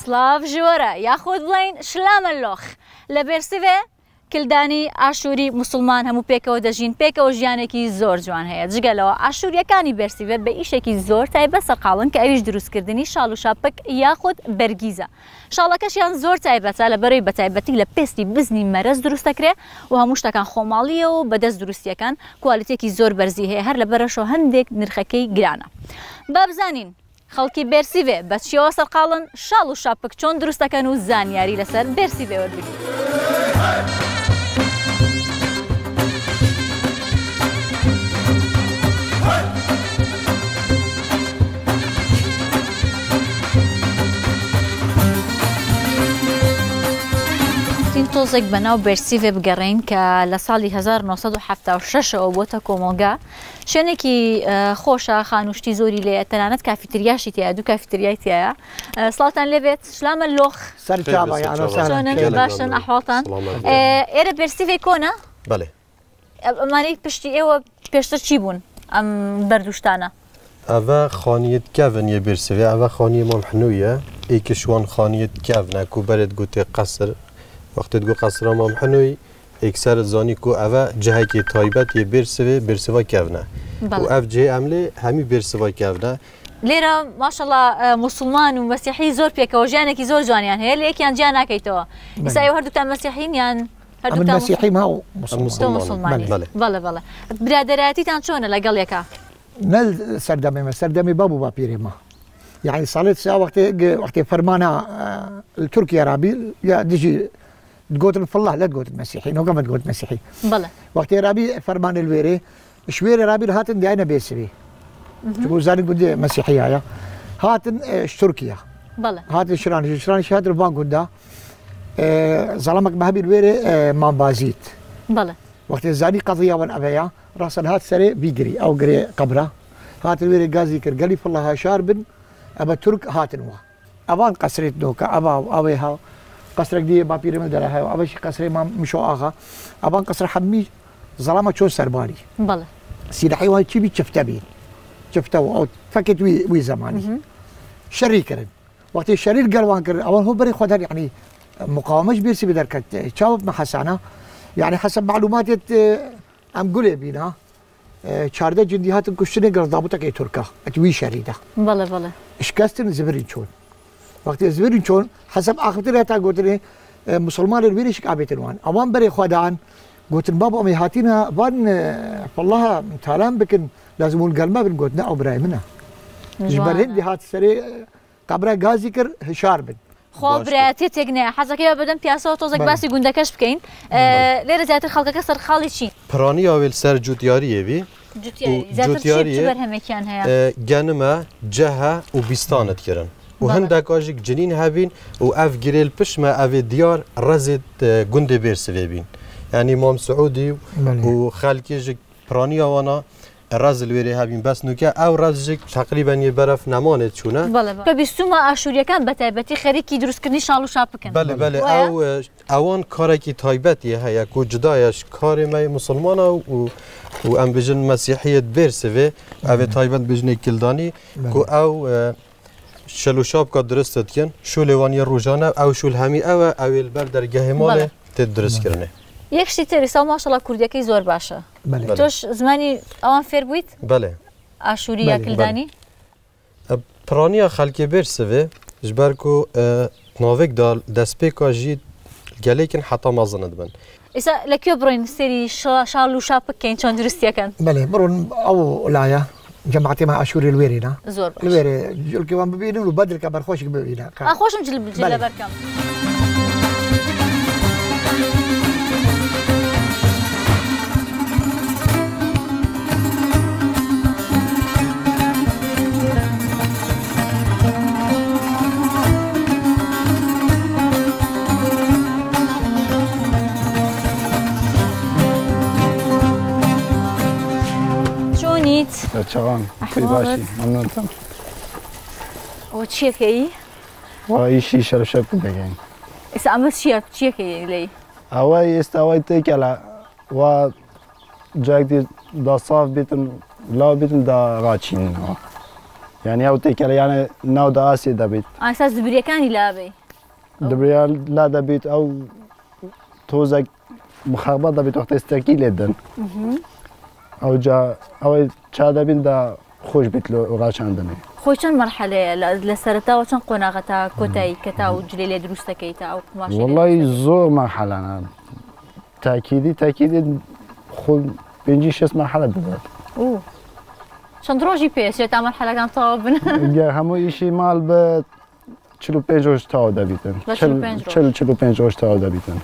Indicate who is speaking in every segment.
Speaker 1: سلاف جورا ياخذ بلين شلام اللوخ لبرسيفه كلدانی عاشوری مسلمان هەموو پێکەوە دەژین پێکەوە ژیانێکی زۆر جوان هەیە جگەلەوە عاشوریەکانی بەرسیڤە بە ئیشێکی زۆر تایبەت سەرقاڵن کە ئەویش دروستکردنی شاڵ و شاپک یاخود بەرگیزە شاڵەکەشیان زۆر تایبەتە لەبەرەوەی بە تایبەتی لە پێستی بزنی مەرەز دروستەکرێ و هەموو شتەکان خۆماڵیە و بەدەست دروستیەکان کوالیتێکی زۆر بەرزی هەیە هەر لەبەرەشەوە هەندێک نرخەکەی گرانە با بزانین خەڵکی بەرسیڤێ بە چیەوە سەرقاڵن شاڵ و شاپک چۆن دروستەکەن و زانیاری لەسەر بەرسیڤێ وەربگرین. تۆزێک بەناو بەرسیڤێ بگەڕین کە لە ساڵی 1976ەوە بۆتە کۆمەلگا شوێنێکی خۆشە خانوشتی زۆری لێ تەنانەت کافیتریاشی تایە دوو کافیتریای تایە سڵاتان لێبێت شلامە لۆخ چۆنن باشن ئەحواڵتان ئێرە بەرسیڤێ کۆنە؟
Speaker 2: بەڵێ
Speaker 1: ئەمانەی پشتی ئێوە پێشتر چی بوون ئەم بەردوشتانە؟
Speaker 2: ئەڤە خانیت کەڤن بەرسیڤێ ئەڤە خانی مام حنوویە ئێکشوان خانیت کەڤنە کوبەرت گوتێ قەسر وقتی دو قصر مام حنوی اکثر زانی کو اوه جهه کی تایبت یه برسوا کفنه و اف جه عمله همی برسوا کفنه
Speaker 1: لیرا ماشاءالله مسلمان و مسیحی زور پیکا و جانه کی زور جانیان هی لیک یان جانا کی تو ایسا هر دو تا مسیحیین یان
Speaker 3: هر دو تا مسیحی ما و
Speaker 1: مسلمانی بله بله برادراتی تان چونه لگل یکا
Speaker 3: نل سردمی بابو باپیری ما يعني صارت ساعة وقت فرمانا التركي عربي يا ديجي تقول في الله لا تقول مسيحي نو كما تقول مسيحي
Speaker 1: بلى
Speaker 3: وقت رابي فرمان الويري شويري رابي هاتن دينا بيسبي تقول زاني قد مسيحيه يا هاتن تركيا
Speaker 1: بلى
Speaker 3: هاتن شراني شهادر بانك دا ظلمك مهبي الويري ما بازيت
Speaker 1: بلى
Speaker 3: وقت زاني قضيه وان ابيا راس هات سري بيجري او قري قبره هات الويري غازي كر قال في الله شاربن ابا ترك هاتن وا ابان قصرت دوكا ابا اويها قصرك دي بابيري من درها وابش قصري ما مشو اخا ابان قصر حمي ظلامه شو سربالي
Speaker 1: بلى
Speaker 3: سيدي حيوان تشبي شفتبين شفته او فكت وي زماني شريكرن وقت الشرير قالوان كر اول هو بري خدر يعني مقاومه بيرسي بدركت تشاوب مع حسانه يعني حسب معلومات ام قولي بينا شارده جنديات كشتني قال ضابطك اي تركا اتوي شريده
Speaker 1: بلى بلى
Speaker 3: اشكاستن زبرين شون وقت زبرين شون حسب اخرتها تا قلت لي مسلمان الويرش كعبيتن وان اوان بري خدان قلت بابا امي هاتينا بان والله تالام بكن لازم القلمه بنقولنا او براي منها جبرين دي هات سري قبره غازي كر هشار بن
Speaker 1: خو براتي تگنه حزکه بدن پیاسه توزک باسی گوندکش بکین لیر زیاتر خلق کسر خالی چی
Speaker 2: پرانی اول سر جوتیاریه بی
Speaker 1: جوتیاری چی بر همه کیان هیا
Speaker 2: جنما جهه و بیستانت کرن و هندک آجیک جنین هبین و اف گریل پشما اف دیار رزد گنده برسوی بین یعنی مام سعودی و خالکی جک پرانی آوانا راز الویری هبین بس نوکه او راز جک تقریبا یه برف نمانه چونه
Speaker 1: بله بله بیستوما آشوریا کن بتایبتی خریکی درست کردنی شالو شاپ کن
Speaker 2: بله بله او اوان کاری کی تایبتیه هیا کو جدایش کاری می مسلمانه و ام بجن مسیحیت برسوی او تایبت بجن کلدانی کو او شلو شاب که درست کن شو لیوانی روزانه او شو همی او اول بر درگاه ماله تدرس کرنه
Speaker 1: یک شتی تریسا ماشاءالله کردی کی زور باشه
Speaker 3: بله
Speaker 1: توش زمانی آن فر بوید
Speaker 2: بله
Speaker 1: آشوریا کلدانی
Speaker 2: پرانی خالکی برسوی جبر کو ناوک دال دسپی کاجی گلیکن حتی مازند بن
Speaker 1: ایسا لکیو برین سری شالو شاپ کن چون درستی کن
Speaker 3: بله برون او لایا جماعتي مع اشوري الويرينا
Speaker 1: زور
Speaker 3: الويري جل كمان ببينوا وبدر كبر خوش ببينا
Speaker 1: خوشم جل بركم
Speaker 4: چاقان باشی ممنونتم
Speaker 1: و چیه کی؟
Speaker 4: و ایشی شرشب بگیم
Speaker 1: ایسا اما چیه کی لی؟
Speaker 4: اوای است اوای تکلا و جای دی دا صاف بیتن لا بیتن دا راچین يعني او تيكل يعني ناو دا اسي دبيت
Speaker 1: ئاساس زبریەکانی لابێ
Speaker 4: دبريال لا دبيت او توزك مخابط دبيت وقت استركي لدن او جا او چا دبين دا خوش بيت لو غاشاندني
Speaker 1: خۆی چەند مەرحەلەیە لە سەرەتاوە چەند قۆناغەتا کۆتایی کەتا و جلێ لێ دروستەکەیتا ئەو قماشە
Speaker 4: والله زور مرحلة أنا تأكيدي خو بنجي شو اسمه مرحلة بالذات
Speaker 1: چەند ڕۆژی پێچێت تا مەرحەلەکان تەواو بن
Speaker 4: يا همو إشي مال ب 45 روز تاو دبيتن 45 روز تاو دبيتن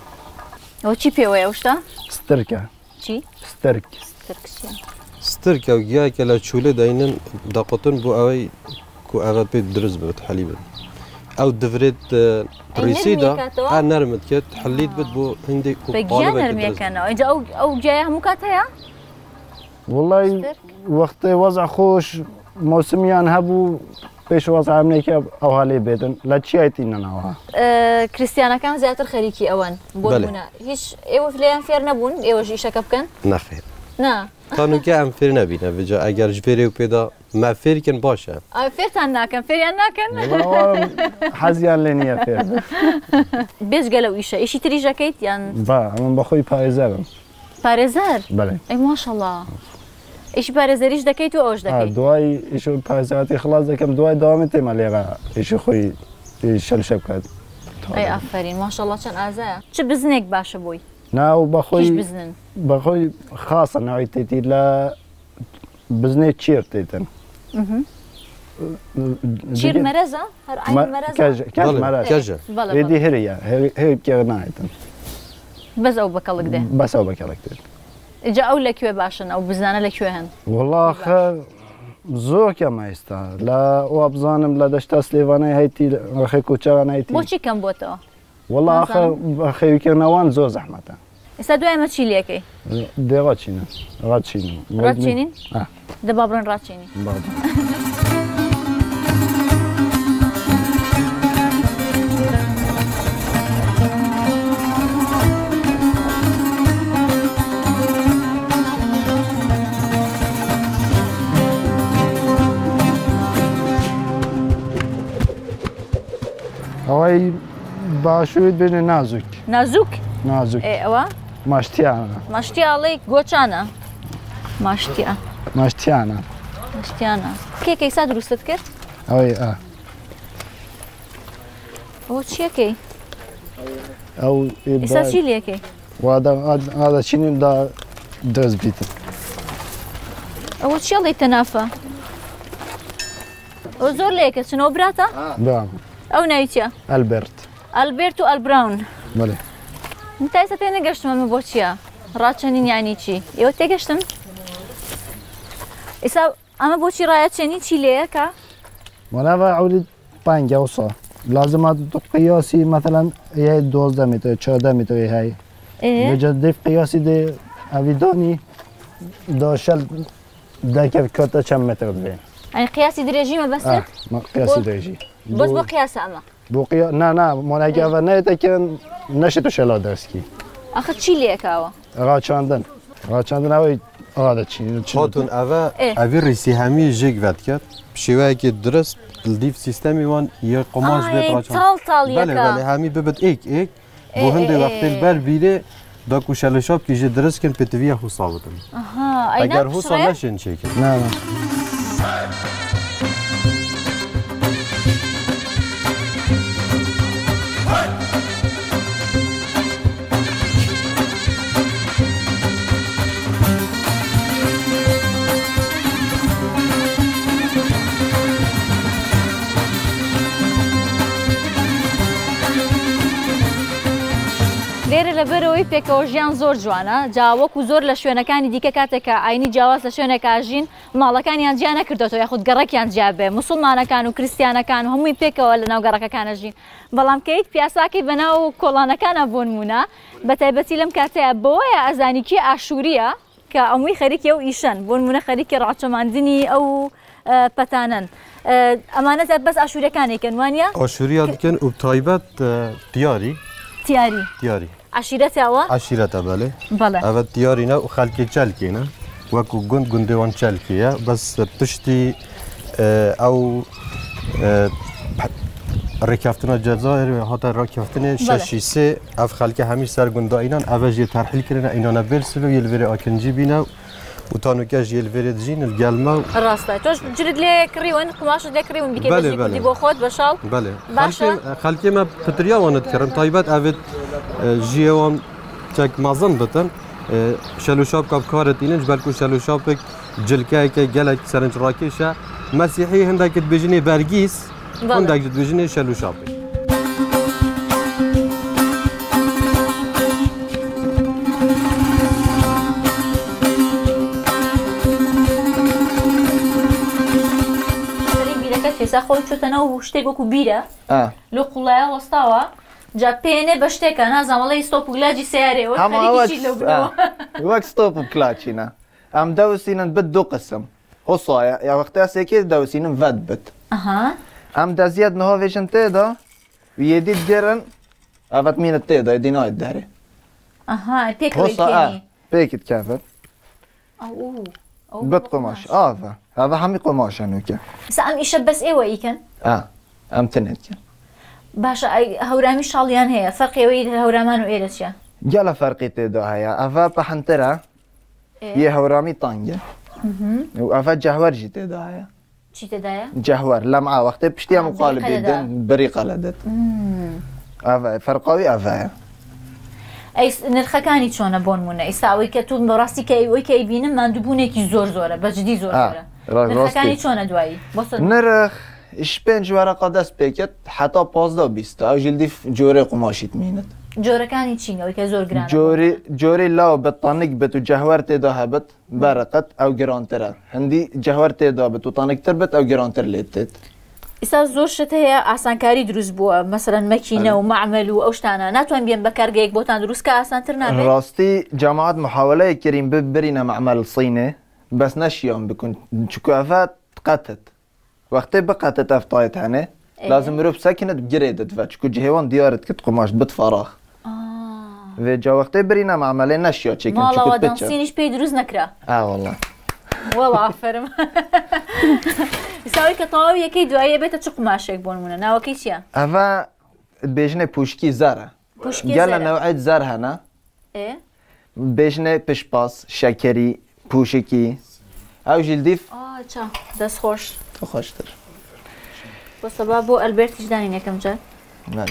Speaker 1: ئەوە چی پێوەیە ئەو شتە؟
Speaker 4: ستركة
Speaker 1: چی؟
Speaker 4: سترك
Speaker 2: سترك او گیاکە لە چولە داینن دەقوتن بۆ ئەوەی کو ئەوە پێ دروست بێت حەلی بن ئەو دەورێت پرسیدا نەرمت کرد حەلیت بێت بۆ هەندێک
Speaker 1: بەگیان نەرمیەکەنەوە اینجا ئەو جایە هەموو کات هەیە؟
Speaker 4: والله وقت وضع خوش موسميان هبو بيش وضع عمليك او هالي بيتن لا تشيتين ناوها
Speaker 1: کریسیانەکان زیاتر خەریکی ئەوەن بۆ نمونە هیچ ئێوە لێیان فێر نەبوون ئێوەش ئیشەکە بکەن؟
Speaker 2: نەخێر
Speaker 1: نا
Speaker 2: قانونکە ئەم فێر نەبینە بجا ئەگەر ژێرێ و پێدا ما فێرکن باشە
Speaker 1: فێرتان ناکەن فێریان ناکەن
Speaker 4: حەزیان لێ نییە فێر
Speaker 1: بێجگە لەو ئیشە ئیشی تریژەکەیت یان
Speaker 4: با من بەخۆی پارێزەرم
Speaker 1: پارێزەر؟
Speaker 4: بەڵێ
Speaker 1: ئەی ماشەڵڵا ئیشی پارێزەریش دەکەیت و ئەوش دەکەیت
Speaker 4: دوای ئیش پارێزەتی خلاص دەکەم دوای داوامی تێمە لێرە ئیشی خۆی شەلشە بکات
Speaker 1: ئەی ئافرین ماشەڵڵا چەند ئازایە چ بزنێک باشە بووی؟
Speaker 4: ناو
Speaker 1: هیچ
Speaker 4: بەخۆی
Speaker 1: بزنن
Speaker 4: بەخۆی خاصە ناوی تێتی لە بزنێ چێر تێتن
Speaker 1: چیر مەرەزە؟ هەر ئاین مەرەزە؟
Speaker 4: کەژ مەرەز
Speaker 2: کەژە
Speaker 4: هێدی هەریە هێ کێر نایەتن
Speaker 1: بەس ئەو بەکەڵک دێ
Speaker 4: بەسەو بەکەڵک دێت
Speaker 1: ئجا ئەو لەکوێ باشن ئەو بزانە لەکوێ هەن؟
Speaker 4: والله آخە زۆر کەمە ئێستا لە ئەوە بزانم لە دەشتا سلێوانەی هەیتی ڕخی کوچەوان هەیتی
Speaker 1: بۆچی کەم بۆتەوە؟
Speaker 4: والله آخە خەویکردنەوان زۆر زەحمەتە
Speaker 1: ئێستا دوای ئەمە چی لێکەی؟
Speaker 4: دێ ڕاچینە ڕاچینم
Speaker 1: ڕاچینین؟ دەبا بڕۆین ڕاچینی
Speaker 4: ئەوەی باشوویت بێنێ نازووک
Speaker 1: نازووک؟
Speaker 4: نازووک
Speaker 1: ئەوە؟
Speaker 4: ماشتیانە
Speaker 1: ماشتیاڵی گۆچانە ماشتیا
Speaker 4: ماشتیانە
Speaker 1: ماشتیانە کێکەی سا دروستت کرد؟
Speaker 4: ئەوەی
Speaker 1: ئەوە چیەکەی؟
Speaker 4: ئەو
Speaker 1: ئێستا چی لێکەی؟
Speaker 4: ئادەچینیم دا دەست بیتن
Speaker 1: ئەوە چیڵی تەنافە؟ ئەو زۆر لێکە چنەوە براتە؟
Speaker 4: برام
Speaker 1: ئەو ناوی چیە؟
Speaker 4: ئەلبێرت
Speaker 1: ئەلبێرت و ئەلبراون
Speaker 4: بەڵێ
Speaker 1: تا ئێستا تێ نەگەشتمەمە بۆ چییە؟ ڕاچەنین یانی چی؟ ئێوە تێگەشتن؟ ئێستا ئەمە بۆچی ڕایەچێنی چی لەیەکە؟
Speaker 4: وەلاڤە ئەولی 5 سا لازمە قیاسی مثلا هي 12 متر 14 متر هي بجد ديف قياسي دي افيدوني دا شل دا كيف كتا كم متر بين
Speaker 1: يعني قياسي دريجي ما بس
Speaker 4: ما قياسي دريجي
Speaker 1: بس بقياس اما
Speaker 4: بقيا نا مناجا فنيتا كان نشتو شلا درسكي
Speaker 1: اخذ شي ليك هوا
Speaker 4: راچاندن اوي هذا شيء
Speaker 2: خاطون اوی ریسی همی جگ ود کرد بشیوه که درست الدیف سیستمی وان یه قماش بید راچان بله همی ببد ایک بو هنده وقتی البر بیره دا کوشلشاب که جه درست کن پتویه حوصا بدن اگر حوصا نشن چه کن
Speaker 4: نه
Speaker 1: لێرە لەبەرەوەی پێکەوە ژیان زۆر جوانە جاوەک و زۆر لە شوێنەکانی دیکە کاتێکە ئاینی جیاواز لە شوێنێکا ژین ماڵەکانیان جیا نەکردێتەوە یاخود گەڕەکیان جیابێ موسڵمانەکان و کریستیانەکان و هەمووی پێکەوە لە ناو گەڕەکەکانە ژین بەڵام کەیت پیاساکەی بەناو کۆڵانەکانە بۆ نمونە بە تایبەتی لەم کاتەیە بەوەیە ئەزانیکی ئاشووریە کە ئەمووی خەریکی ئەو ئیشەن بۆ نمونە خەریکی ڕاچەماندنی ئەو پەتانەن ئەمانە بەس ئاشووریەکانێکن وانە
Speaker 2: ئاشووریا دکەن و تایبەت دیاری
Speaker 1: عشیرەتەوە
Speaker 2: عشیرەتە بەڵێ
Speaker 1: بەڵێ
Speaker 2: ئەوە دیارینە و خەلکی چەلکێنە وەکو گوندێوان چەلکیە بەس پشتی او رکافتنا جزایر هاتا رکافتن ششیسه اف خلک همیش سرگنده اینان اوجی ترحیل کردن اینان برسلو یلوری آکنجی بینه و تانوکش یلوری دجین الگلمه
Speaker 1: راسته توش جلد لك ريون قماش لك ريون بكي
Speaker 2: بله
Speaker 1: بجي
Speaker 2: بله.
Speaker 1: كنتي بخود بشال
Speaker 2: بله
Speaker 1: باشا
Speaker 2: خلک ما پتریا واند کردن تایبت اوید جیوان تک مازن بتن شلوشاب کاب کارت اینج بلکو شلوشاب جلکه که گلک سرنج راکشه مسیحی هندک بجنی برگیس هندک بجنی شلوشاب
Speaker 1: فێسا خۆی چۆتەنەوە شتێک وەکو بیرە لە قوڵایە وەستاوە جا پێێنێ بە شتێکە نازانڵی ستۆپ و گلاجی سیارێەوە
Speaker 5: وەک ستۆپ و کلاچینە ئەم دەوسینن بت دوو قسم هۆسایە یا وەختاسێکی دەوسینم ڤەت بت ئەم دەزیەت نهۆڤێژن تێدا ویێدیت گێرن ئەڤەت مینت تێدا دینایت دەرێ پێکت کافت بت قماش ئاڤە ئەڤە هەمی قماشەنوکە
Speaker 1: ئەم ئیشە بەس ئێوە ئیکەن
Speaker 5: ئەم تنێتکە
Speaker 1: باشە هەورامی شاڵیان هەیە فەرقیەوەی هەورامان و ئێرە چیە
Speaker 5: گەلە فەرقی تێدا هەیە ئەڤە پەحنترە یە هەورامی تانگە و ئەڤە جەهوەرژی تێدا هەیە
Speaker 1: چی تێدایە
Speaker 5: جەهوەر لەم وەختێ پشتیان مقالب دێدن بریقەلە دێت ئەڤە فەرقاوی ئەڤەیە
Speaker 1: ئەی نرخەکانی چۆنە بۆ نمونە ئێستا ئەوەی کە تو بەڕاستی کە ئەوەی کە ئەیبینم ماندووبوونێکی زۆر زۆرە بەجددی زۆر زۆرە نرخەکانی چۆنە دوایی
Speaker 5: نرخ ئیش پێنج وەرەقە دەست پێکێت حتا 15-20 ئەو ژیلدی جۆرەی قماشیت مینت
Speaker 1: جۆرەکانی چینەوەی کە زۆر گران
Speaker 5: جۆری لاو بەتانێک بێت و جەهوەر تێدا هەبێت بەرەقەت ئەو گرانترە هەندی جەهوەر تێدا بێت و تانێکتر بێت ئەو گرانتر لێت تێت
Speaker 1: ئێستا زۆر شت هەیە ئاسانکاری دروست بووە مەسەرەن مەکینە و معمەل و ئەو شتانە ناتوان بێن بە کارگەیەک بۆتان دروست کە ئاسانتر نابێت
Speaker 5: ڕاستی جەماعەت محاولەیە کردین ببرینە معمەل سینێ بەس نەشیان بکن چونکە ئەڤە قەتت وەختێ بقەتت ئەفتایت هەنێ لازم مرۆڤ سەکنت بگرێ دەدڤە چونکە جهێوان دیارت کرد قماش بت فەراغ وێ جا وەختێ برینە معمەلێ نەشیا چێکن
Speaker 1: ماڵەوە دەنسینیش پێی دروست نەکرا
Speaker 5: وەڵڵا
Speaker 1: وەڵا ئافەرم ئێستاوەی کە تەواو یەکەی دواییە بێتە چ قماشێک بۆ نمونە ناوەکەی چییە
Speaker 5: ئەڤە بێژنێ پوشکی زەرە گەلە نەوعیت زەر هەنە بێژنێ پشپاس شەکەری پوشکی ئەو ژیلدیف
Speaker 1: دەستخۆش
Speaker 5: خۆشتر
Speaker 1: بۆ سەبا بۆ ئەلبێرتیش دانین یەکەم جار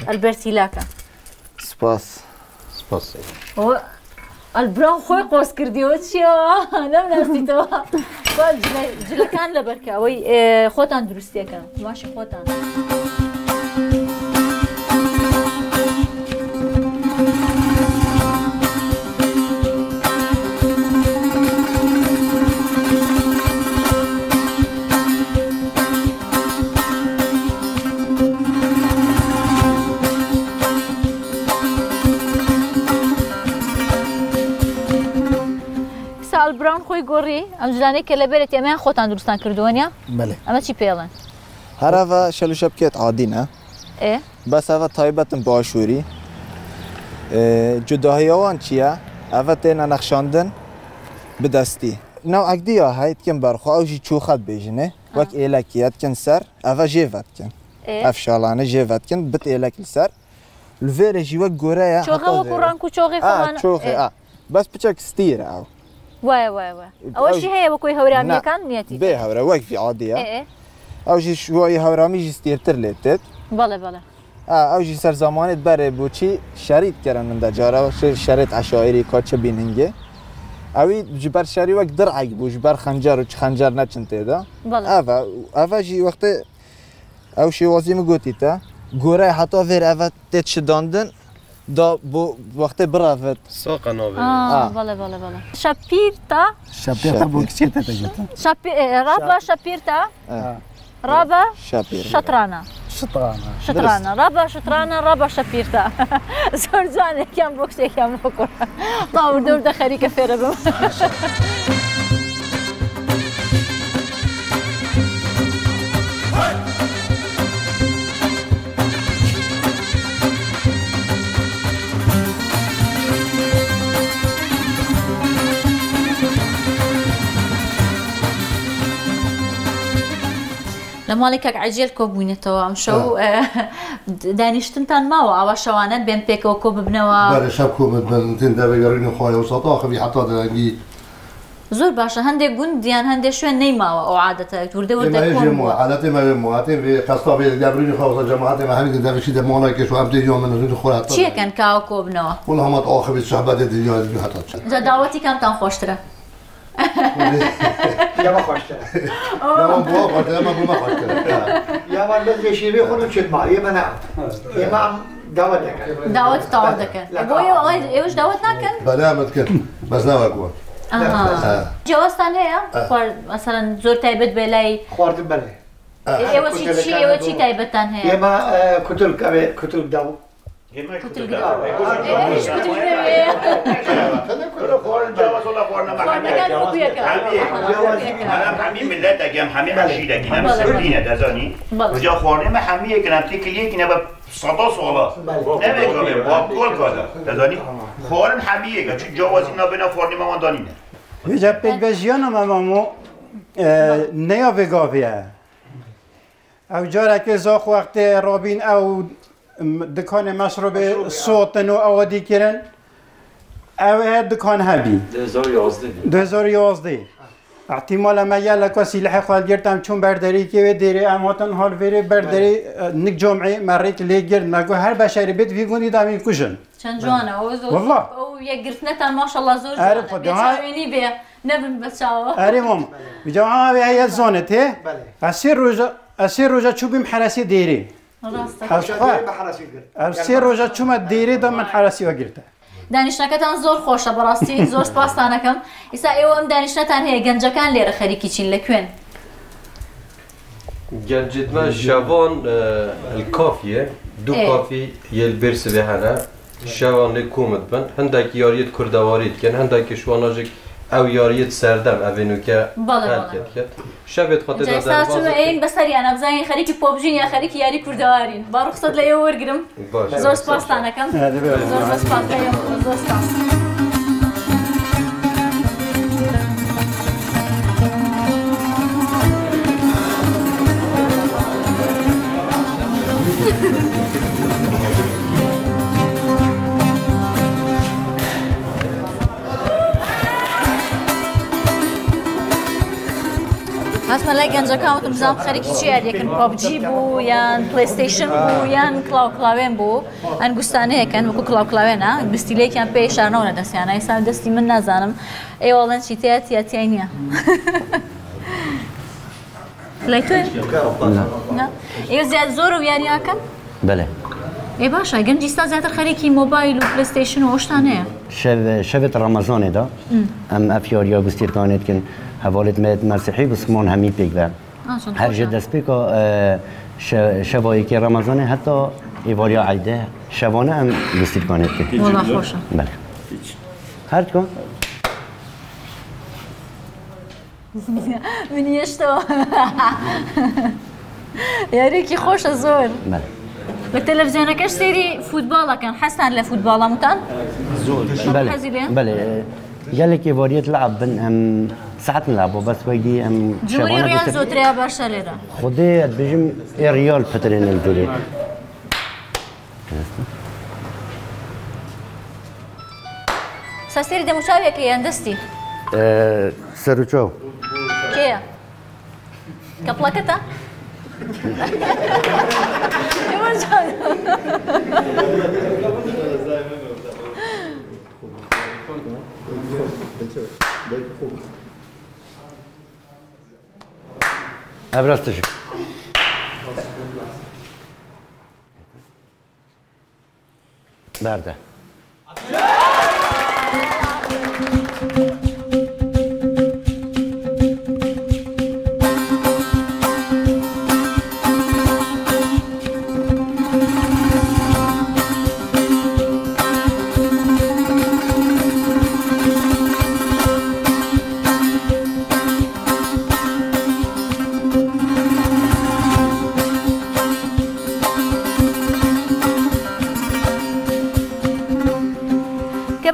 Speaker 1: ئەلبێرتی لاکە
Speaker 5: سپاس
Speaker 1: ئەلبران خۆی قۆز کردیەوە چیە نەمناستیتەوە جلەکان لەبەرکە ئەوەی خۆتان دروستیەکەن قماشی خۆتان براون خۆی گۆڕی ئەم جلانەی کە لەبێرێت ئەمەیان خۆتان دروستان کردووەنیە ئەمە چی پێڵێن
Speaker 5: هەرەڤە شەلوشە بکێت عادینە بەس ئەڤە تایبەتم بۆ ئاشووری جوداهیەوان چییە ئەڤە تێنە نەخشاندن بدەستی ناو ئەکدیە هەیتکن بەرخوا ئەوژی چووخەت بێژنێ وەک ئێلەکیەتکن سەر ئەڤە ژێڤەتکن ئەف شاڵانە ژێڤەتکن بت ئێلەک لەسەر لڤێرێژی وەک گۆرەیە
Speaker 1: ڕنگ و چۆغی
Speaker 5: بەس بچەک ستیرە ئەو
Speaker 1: وایە ئەوەشی هەیە بەکۆی هەورامیەکان نیەتی
Speaker 5: بێ هەورە وەکفی عادیە ئەوژی شوۆی هەورامیژی ستێرتر لێتێت
Speaker 1: بەڵێ
Speaker 5: ئەوژی سەرزامانێت بەرێ بۆچی شەریت کردن من دەجارەوە شەرێت عشاعری کاچە بیننگێ ئەوی جبەر شەری وەک درعێک بوو ژبەر خەنجەر و چ خەنجەر نەچن تێدا ئەڤەژی وەختێ ئەو شێوازیمە گوتیتە گۆرای هەتا vêr ئەڤە تێت شداندن دا بۆ وەختێ بڕاوێت
Speaker 2: ساقە ناوێت
Speaker 1: شەپیرتە
Speaker 4: بۆ کچێتە دەگێتە
Speaker 1: ڕابە شەپیرتە ڕابە شەترانە ڕابە شترانە ڕابە شەپیرتە زۆر جوانێکیان بۆ کشتێکیان بۆکڕ باوردە خەریکە فێرە بم مالێکێک عجێل کۆ بووینێتەوە ئەم شەو دانیشتنتان ماوە ئەوە شەوانەت بێن پێکەوە کۆ ببنەوە
Speaker 6: بەڵێ شەو کۆمت بن تێندا بێگەڕینی خۆی و سەتاخەوی حتا دەنگی
Speaker 1: زۆر باشە هەندێک گوندیان هەندێک شوێن نەیماوە ئەو عادەتە وردە وردە
Speaker 6: عادەتی مەوێ مواتێ قەستا بێ دابرینی خۆ جەماعەتی مەهەمی دەبشی دەمانای کێش و ئەم دێیۆ من ڕووی خۆات
Speaker 1: چیەکەن کاوە کۆ بنەوە
Speaker 6: وڵ هەمات ئاخەوی شەبەدە دیۆ هەتا
Speaker 1: جا داوەتی کامتان خۆشترە
Speaker 3: يا خوشتره
Speaker 6: يا بو خوشتره ما بو ما خوشتره
Speaker 3: يا ما بدي شي بي خلو تشد معي ما نعم يا ما دعوتك
Speaker 1: دعوت تعودك بويا ايش دعوت ناكن
Speaker 6: بلا ما تكن بس لا اقوى
Speaker 1: جوازتان هي مثلا زور تايبت بلاي
Speaker 3: خوارد بلاي
Speaker 1: ايوه شي تايبتان هي
Speaker 3: يا ما كتل داو
Speaker 1: كنت القدام ايش كنت
Speaker 7: حمي ملت اگه حمي مشيده كنا مسؤولين دزاني وجا خورنه ما حميه كنا تكليه كنا صدا سوالا نمیگم با کل کادا دزاني خورن حميه که جوازی نبنا خورنه ما دانینه
Speaker 8: ویجا پیگویان مامو نیا وگاویه او جاره که زاخ وقت رابین او دکان مشروب صوتن و آوادی کردن او دکان هبی 2011 احتمال ما یه لکه سلاح خواهد گرتم چون برداری که دیره اماتن حال ویره برداری نک جمعه مریک لیگرد مگو هر بشری بیت وی گوندی دامی کشن
Speaker 1: چند جوانه
Speaker 8: والله
Speaker 1: او یک گرفتنتان ماشاءالله زور
Speaker 8: عارف خدها
Speaker 1: بيه نبن بتشاوا
Speaker 8: اره ماما بجا ها به هي زونت هي اسير روجا چوبیم حراسی دیری اسير روجا چوم دیری دم من حراسی وگرته
Speaker 1: دانیشتەکەتان زۆر خۆشە بەڕاستی زۆر سپاسانەکەم ئیسا ئێوە ئەم دانیشتەتان هەیە گەنجەکان لێرە خەریکی چین لەکوێن
Speaker 2: گەنجتمە شەوان الکافیە دوو کافی یل برسێ هەنە شەوان لێ کومت بن هەندێک یاریت کوردەواریت کەن هەندێکی شواناژێک ئەو یاریت سەردەم ئەڤێنوکە کرد شەوێت
Speaker 1: خۆتەوە ئین بەسەریانە بزانین خەریکی پۆبژین یا خەریکی یاری کوردەوارین با ڕوخسەت لە ئێوە وەرگرم زۆر سپاسانەکەم زۆر سپاس زۆر سپاس هەستمە لای گەنجەکانوتم بزانم خەریکی چی یاریەکەن پابجی بوو یان پلەیستەیشن بوو یان کڵاوکڵاوێن بوو ئەنگوستانەیەکەن وەکو کڵاوکڵاوێنە دەستیلەیەکیان پێی شارنەوە دەستیانە ئێستا دەستی من نازانم ئێوەڵەن چی تەیە تیای نییە لای توێن ئێوە زیاد زۆر و یاریاکەن
Speaker 9: بله
Speaker 1: ئێ باشە گەنجی ئێستا زیاتر خەریکی مۆبایل و پلەیستەیشن و ئەوشتان هەیە
Speaker 9: شەوێت ڕەمەزانێدا ئەم ئەف یاریە گوستیرکانێتکن هەواڵێت مێت مەسیحی بسمان هەمی پێکدا هەرژێ دەستپێکە شەوایەکی ڕەمەزانێ هەتا ئێواریا عیدە شەوانە ئەم گوستیرکانێت کرد
Speaker 1: وەڵا خۆشە
Speaker 9: بەڵێ هەر کۆ
Speaker 1: منیشتەوە یاریێکی خۆشە زۆر لە تەلەڤیزیۆنەکەش سێری فوتباڵەکەن حەستان لە فوتباڵەمتان
Speaker 9: بەڵێ gelek variyet لعب بن ام ساعات نلعبوا بس ويدي ام
Speaker 1: جولي ريال زوتريا باشا ليرا
Speaker 9: خدي بيجم ريال فترين الجولي
Speaker 1: ساسيري دي مشاوية كي اندستي
Speaker 9: سروچو
Speaker 1: كيا كبلاكتا
Speaker 9: أبرزتشك باردة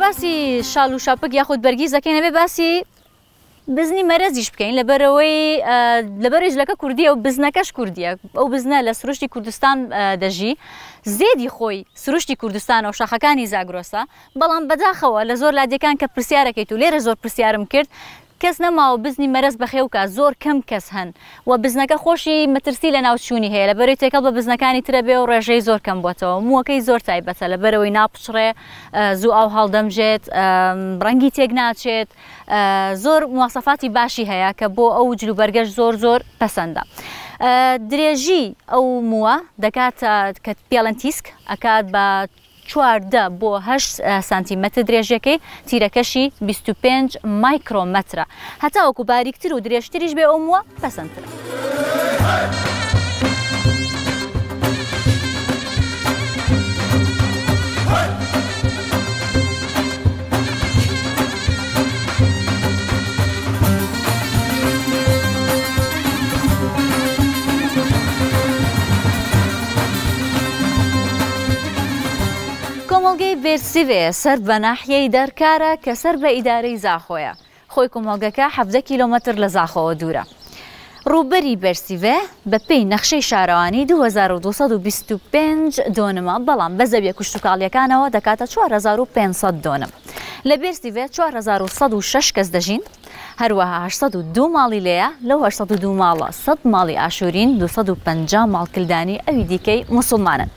Speaker 1: باسی شال و شاپک یاخود بەرگیزەکەی نەبێ باسی بزنی مەرەزیش بکەین لەبەرەوەی جلەکە کوردیە و بزنەکەش کوردیە ئەو بزنە لە سروشتی کوردستان دەژی زێدی خۆی سروشتی کوردستانە و شاخەکانی زاگرۆسە بەڵام بەداخەوە لە زۆر لادەکان کە پرسیارەکەیت و لێرە زۆر پرسیارم کرد کەس نەماوە بزنی مەرەز بەخێوکە زۆر کەم کەس هەن و بزنەکە خۆشی مەترسی لە ناوچوونی هەیە لەبەرەوەی تێکەڵ بە بزنەکانی ترە بێ و ڕێژەی زۆر کەم بووەتەوە مووەکەی زۆر تایبەتە لەبەرەوەی ناپچڕێ زوو ئاو هەڵدەمژێت ڕەنگی تێک ناچێت زۆر مواسەفاتی باشی هەیە کە بۆ ئەو جلوبەرگەش زۆر پەسەندە. درێژی ئەو مووە دەکات کە پیاڵەنتیسک ئەکات بە 14 بۆ 8 سانتیمەتر درێژەکەی تیرەکەشی 25 مایکرۆمەترە هەتاوەکو باریکتر و درێژتریش بێ ئەو مووە پەسەندترە. کۆمەڵگەی بێرسیڤێ سەر بە ناحیەی دەرکارە کە سەر بە ئیدارەی زاخۆیە خۆی کۆمەڵگەکە 17 کیلۆمەتر لە زاخۆوە دوورە. ڕووبەری بێرسیڤێ بە پێی نەخشەی شارەوانی 2225 دۆنمە بەڵام بە زەویە کوشتتوکاڵیەکانەوە دەکاتە 4500 دۆنم. لە بێرسیڤێ 4106 کەس دەژین هەروەها 802 ماڵی لەیە لەو 802 ماڵە 100 ماڵی ئاشورین 250 ماڵکلدانی ئەوی دیکەی موسڵمانن.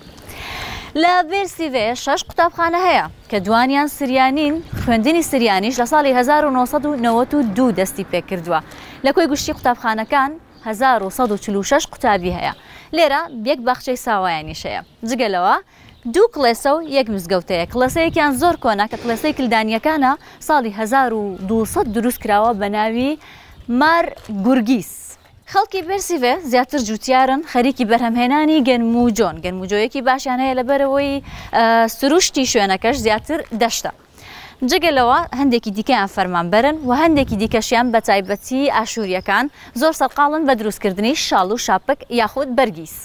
Speaker 1: لە بێرسیڤێ 6 قوتابخانە هەیە کە دوانیان سریانین خوێندنی سریانیش لە ساڵی 1992 دەستی پێکردووە لە کۆی گشتی قوتابخانەکان 1146 قوتابی هەیە لێرە یەک باخچەی ساوایانیش هەیە جگەلەوە 2 کڵێسە و 1 مزگەوتەیە کڵێسەیەکیان زۆر کۆنا کە کڵێسەی کلدانیەکانە ساڵی 1200 دروست کراوە بە ناوی مار گورگیس. خەڵکی بێرسیڤێ زیاتر جوتیارن خەریکی بەرهەمهێنانی گەنموجۆن گەنموجۆیەکی باشیان هەیە لەبەرەوەی سروشتی شوێنەکەش زیاتر دەشتە. جگەلەوە هەندێکی دیکەیان فەرمانبەرن و هەندێکی دیکەشیان بە تایبەتی ئاشوریەکان زۆر سەرقاڵن بە دروستکردنی شاڵ و شاپک یاخود بەرگیس.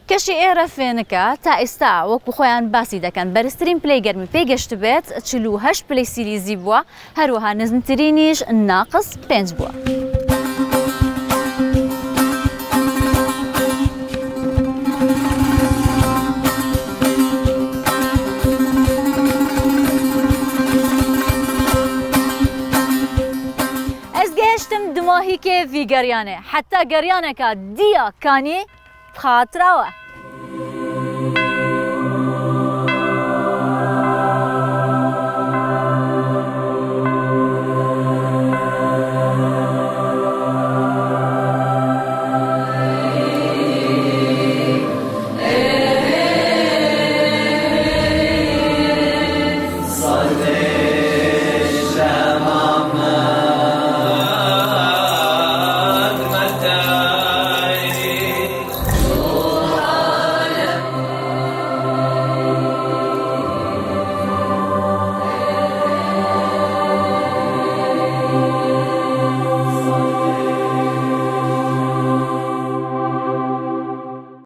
Speaker 1: کەشی ئێرە فێنەکە تا ئێستا وەکو خۆیان باسی دەکەن بەرزترین پلەی گەرمی پێگەشت بێت 48 پلەی سیلیزی بووە هەروەها نزمترینیش ناقص 5 بووە. دماهی که وی گریانه حتی گریانه که دیا کانی خاطره